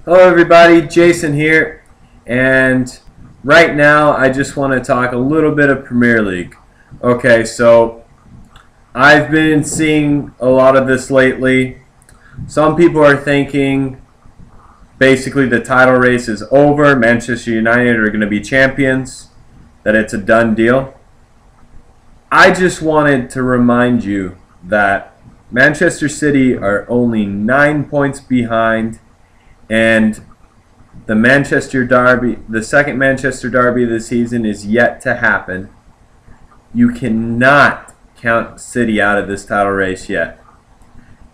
Hello everybody, Jason here, and right now I just want to talk a little bit of Premier League. Okay, so I've been seeing a lot of this lately. Some people are thinking basically the title race is over, Manchester United are going to be champions, that it's a done deal. I just wanted to remind you that Manchester City are only 9 points behind, and the Manchester Derby, the second Manchester Derby of the season, is yet to happen. You cannot count City out of this title race yet.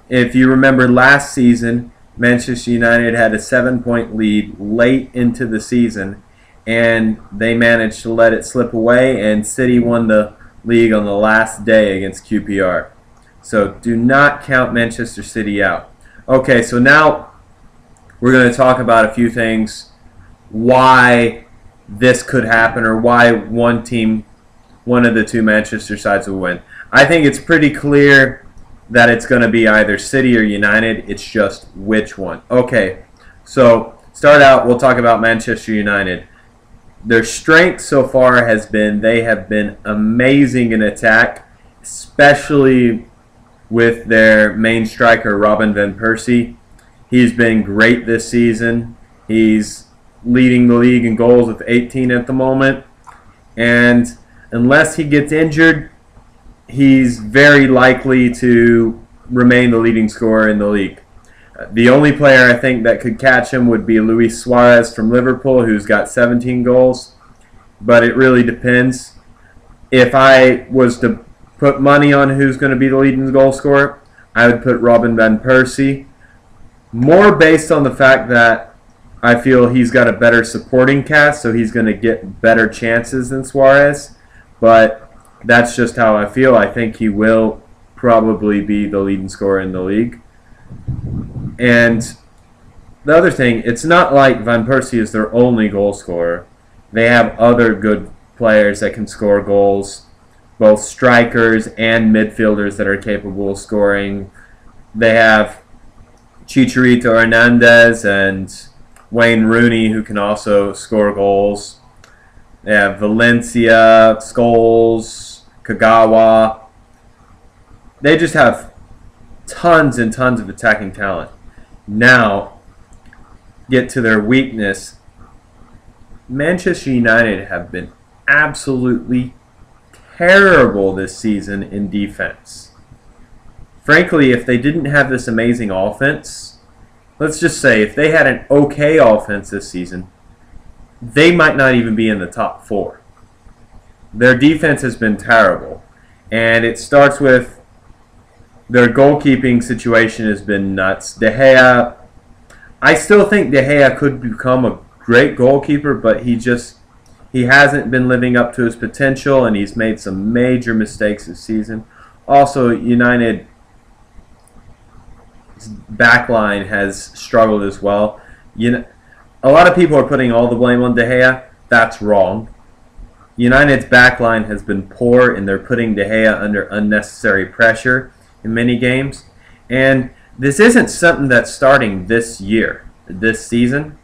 If you remember last season, Manchester United had a 7-point lead late into the season, and they managed to let it slip away, and City won the league on the last day against QPR. So do not count Manchester City out. Okay, so now we're going to talk about a few things, why this could happen, or why one of the two Manchester sides will win. I think it's pretty clear that it's going to be either City or United. It's just which one. Okay, so start out, we'll talk about Manchester United. Their strength so far has been they have been amazing in attack, especially with their main striker, Robin van Persie. He's been great this season. He's leading the league in goals with 18 at the moment. And unless he gets injured, he's very likely to remain the leading scorer in the league. The only player I think that could catch him would be Luis Suarez from Liverpool, who's got 17 goals. But it really depends. If I was to put money on who's going to be the leading goal scorer, I would put Robin van Persie. More based on the fact that I feel he's got a better supporting cast, so he's going to get better chances than Suarez. But that's just how I feel. I think he will probably be the leading scorer in the league. And the other thing, it's not like Van Persie is their only goal scorer. They have other good players that can score goals, both strikers and midfielders that are capable of scoring. They have Chicharito Hernandez and Wayne Rooney, who can also score goals. They have Valencia, Scholes, Kagawa. They just have tons and tons of attacking talent. Now, get to their weakness. Manchester United have been absolutely terrible this season in defense. Frankly, if they didn't have this amazing offense, let's just say if they had an okay offense this season, they might not even be in the top 4. Their defense has been terrible, and it starts with their goalkeeping situation has been nuts. De Gea, I still think De Gea could become a great goalkeeper, but he hasn't been living up to his potential, and he's made some major mistakes this season. Also, United backline has struggled as well. A lot of people are putting all the blame on De Gea. That's wrong. United's backline has been poor, and they're putting De Gea under unnecessary pressure in many games. And this isn't something that's starting this year, this season.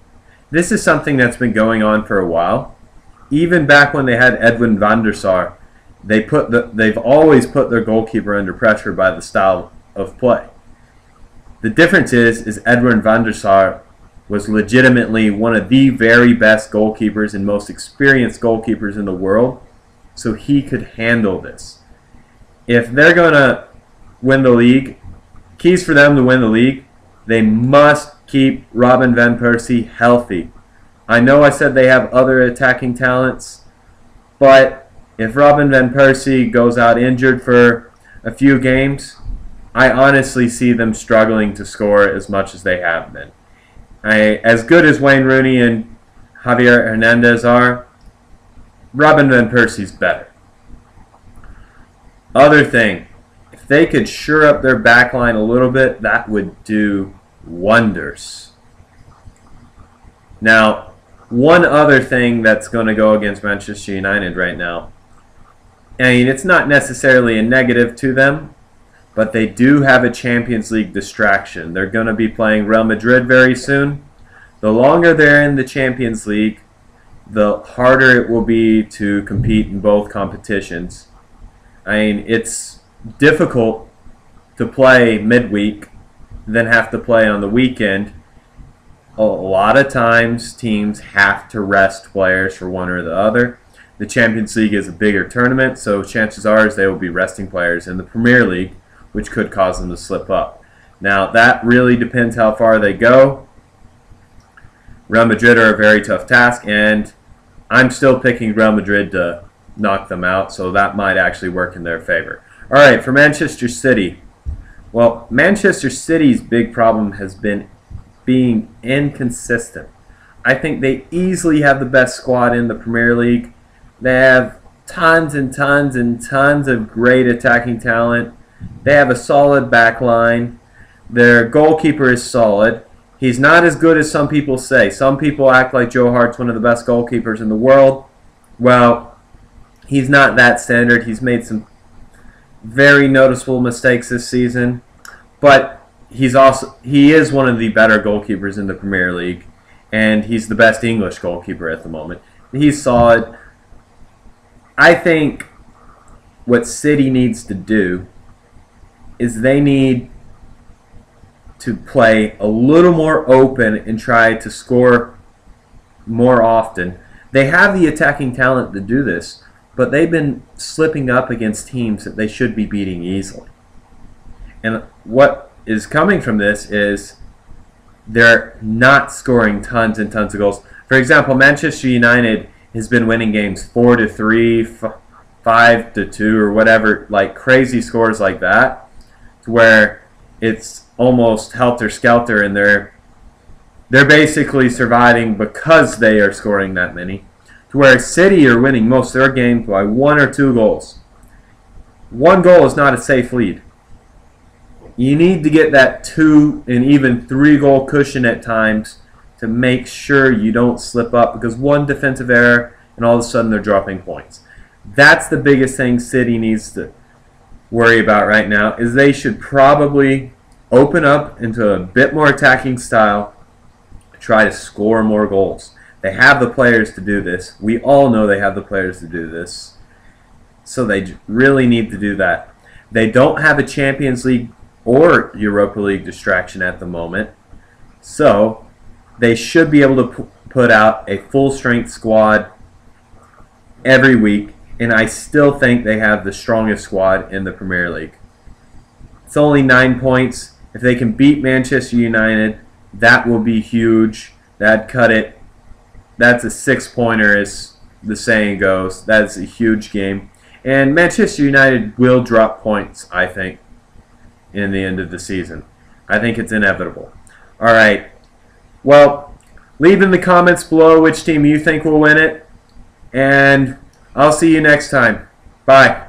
This is something that's been going on for a while. Even back when they had Edwin van der Sar, they've always put their goalkeeper under pressure by the style of play. The difference is Edwin van der Sar was legitimately one of the very best goalkeepers and most experienced goalkeepers in the world, so he could handle this. If they're going to win the league, keys for them to win the league, they must keep Robin van Persie healthy. I know I said they have other attacking talents, but if Robin van Persie goes out injured for a few games, I honestly see them struggling to score as much as they have been. As good as Wayne Rooney and Javier Hernandez are, Robin van Persie's better. Other thing, if they could shore up their backline a little bit, that would do wonders. Now, one other thing that's going to go against Manchester United right now, I mean, it's not necessarily a negative to them, but they do have a Champions League distraction. They're going to be playing Real Madrid very soon. The longer they're in the Champions League, the harder it will be to compete in both competitions. I mean, it's difficult to play midweek, then have to play on the weekend. A lot of times teams have to rest players for one or the other. The Champions League is a bigger tournament, so chances are they will be resting players in the Premier League, which could cause them to slip up. Now, that really depends how far they go. Real Madrid are a very tough task, and I'm still picking Real Madrid to knock them out, so that might actually work in their favor. All right, for Manchester City. Well, Manchester City's big problem has been being inconsistent. I think they easily have the best squad in the Premier League. They have tons and tons and tons of great attacking talent. They have a solid back line. Their goalkeeper is solid. He's not as good as some people say. Some people act like Joe Hart's one of the best goalkeepers in the world. Well, he's not that standard. He's made some very noticeable mistakes this season, but he is one of the better goalkeepers in the Premier League, and he's the best English goalkeeper at the moment. He's solid. I think what City needs to do is they need to play a little more open and try to score more often. They have the attacking talent to do this, but they've been slipping up against teams that they should be beating easily. And what is coming from this is they're not scoring tons and tons of goals. For example, Manchester United has been winning games 4-3, 5-2, or whatever, like crazy scores like that, to where it's almost helter-skelter, and they're basically surviving because they are scoring that many. To where City are winning most of their games by 1 or 2 goals. 1 goal is not a safe lead. You need to get that 2 and even 3 goal cushion at times to make sure you don't slip up, because one defensive error and all of a sudden they're dropping points. That's the biggest thing City needs to worry about right now, is they should probably open up into a bit more attacking style, try to score more goals. They have the players to do this. We all know they have the players to do this. So they really need to do that. They don't have a Champions League or Europa League distraction at the moment. So they should be able to put out a full-strength squad every week, and I still think they have the strongest squad in the Premier League. It's only 9 points. If they can beat Manchester United, that will be huge. That'd cut it. That's a 6-pointer, as the saying goes. That's a huge game. And Manchester United will drop points, I think, in the end of the season. I think it's inevitable. All right. Well, leave in the comments below which team you think will win it, and I'll see you next time. Bye.